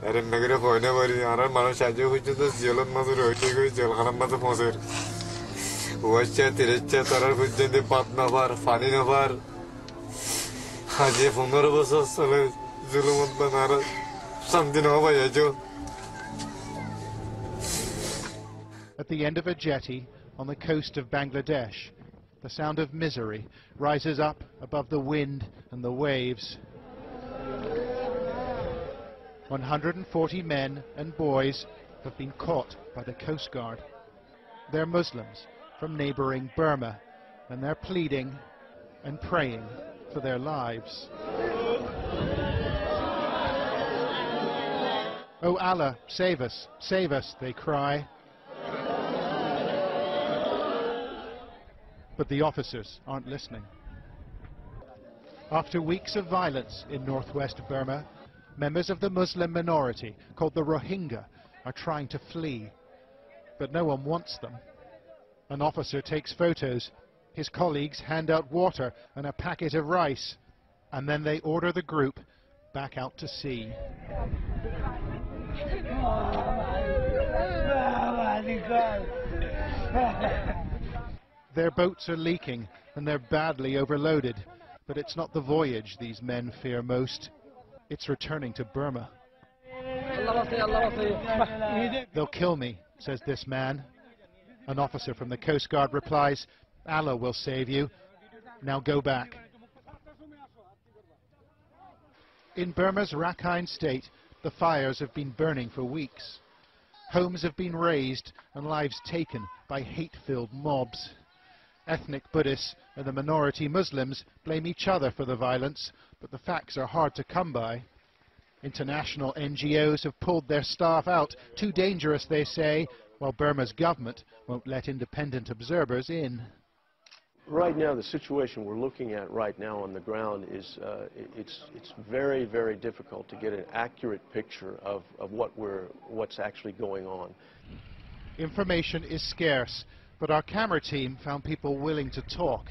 এরেন নগরে পয়না বাড়ি আর মানুষ সাহায্য পর্যন্ত জেলত মাঝে রয়েছে জেলখানার মাঝে পৌঁছে ওয়াইচা তিরেচা তারার পর্যন্ত পাত নাবার পানি নাবার আজে 15 বছর চলে জুলুমত বানার শান্তি না পাইয়াছো। At the end of a jetty on the coast of Bangladesh, the sound of misery rises up above the wind and the waves. 140 men and boys have been caught by the Coast Guard. They're Muslims from neighbouring Burma, and they're pleading and praying for their lives. "Oh Allah, save us," they cry. But the officers aren't listening. After weeks of violence in northwest Burma, members of the Muslim minority, called the Rohingya, are trying to flee. But no one wants them. An officer takes photos. His colleagues hand out water and a packet of rice. And then they order the group back out to sea. Their boats are leaking and they're badly overloaded. But it's not the voyage these men fear most. It's returning to Burma. "They'll kill me," says this man. An officer from the Coast Guard replies, "Allah will save you. Now go back." In Burma's Rakhine state, the fires have been burning for weeks. Homes have been razed and lives taken by hate-filled mobs. Ethnic Buddhists and the minority Muslims blame each other for the violence, but the facts are hard to come by. International NGOs have pulled their staff out, too dangerous, they say, while Burma's government won't let independent observers in. Right now, the situation we're looking at right now on the ground is it's very, very difficult to get an accurate picture of what's actually going on. Information is scarce, but our camera team found people willing to talk.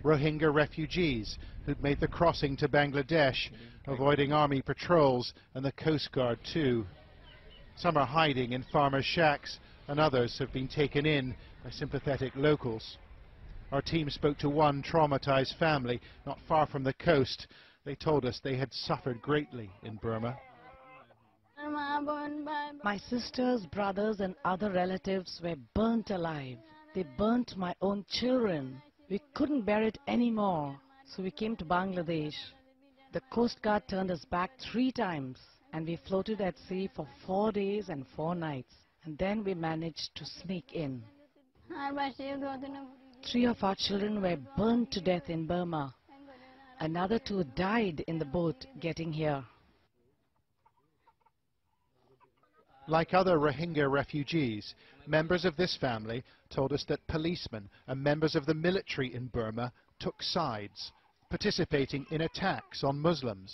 Rohingya refugees who'd made the crossing to Bangladesh, avoiding army patrols and the Coast Guard too. Some are hiding in farmers' shacks, and others have been taken in by sympathetic locals. Our team spoke to one traumatized family not far from the coast. They told us they had suffered greatly in Burma. "My sisters, brothers and other relatives were burnt alive. They burnt my own children. We couldn't bear it anymore, so we came to Bangladesh. The Coast Guard turned us back 3 times, and we floated at sea for 4 days and 4 nights, and then we managed to sneak in. 3 of our children were burned to death in Burma. Another 2 died in the boat getting here." Like other Rohingya refugees, members of this family told us that policemen and members of the military in Burma took sides, participating in attacks on Muslims.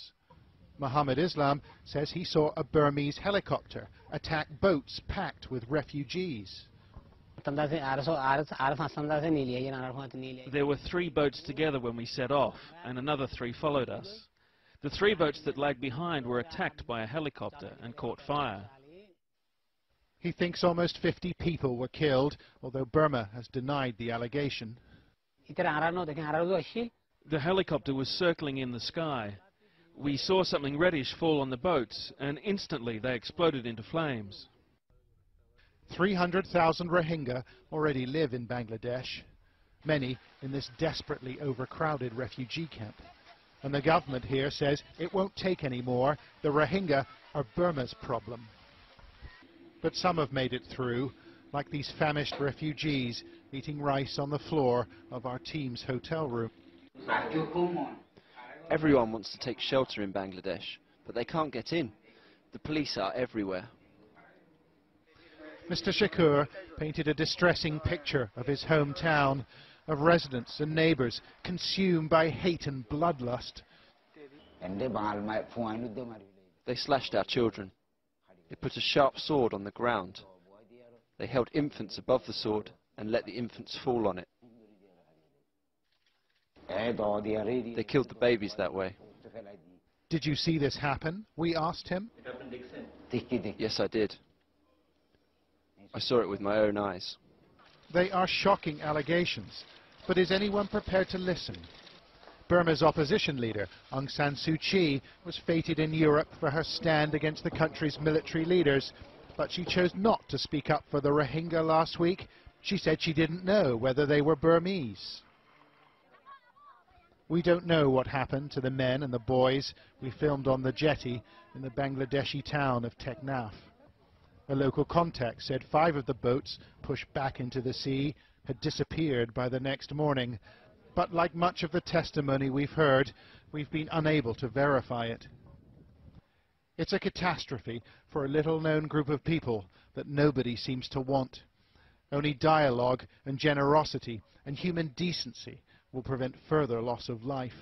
Muhammad Islam says he saw a Burmese helicopter attack boats packed with refugees. There were 3 boats together when we set off, and another 3 followed us. The 3 boats that lagged behind were attacked by a helicopter and caught fire. He thinks almost 50 people were killed, although Burma has denied the allegation. The helicopter was circling in the sky. We saw something reddish fall on the boats, and instantly they exploded into flames. 300,000 Rohingya already live in Bangladesh, many in this desperately overcrowded refugee camp. And the government here says it won't take any more. The Rohingya are Burma's problem. But some have made it through, like these famished refugees eating rice on the floor of our team's hotel room. Everyone wants to take shelter in Bangladesh, but they can't get in. The police are everywhere. Mr. Shakur painted a distressing picture of his hometown, of residents and neighbours consumed by hate and bloodlust. They slashed our children. They put a sharp sword on the ground. They held infants above the sword and let the infants fall on it. They killed the babies that way. Did you see this happen? We asked him. Yes, I did. I saw it with my own eyes. They are shocking allegations, but is anyone prepared to listen? Burma's opposition leader, Aung San Suu Kyi, was feted in Europe for her stand against the country's military leaders, but she chose not to speak up for the Rohingya last week. She said she didn't know whether they were Burmese. We don't know what happened to the men and the boys we filmed on the jetty in the Bangladeshi town of Teknaf. A local contact said 5 of the boats pushed back into the sea had disappeared by the next morning, but like much of the testimony we've heard, we've been unable to verify it. It's a catastrophe for a little-known group of people that nobody seems to want. Only dialogue and generosity and human decency will prevent further loss of life.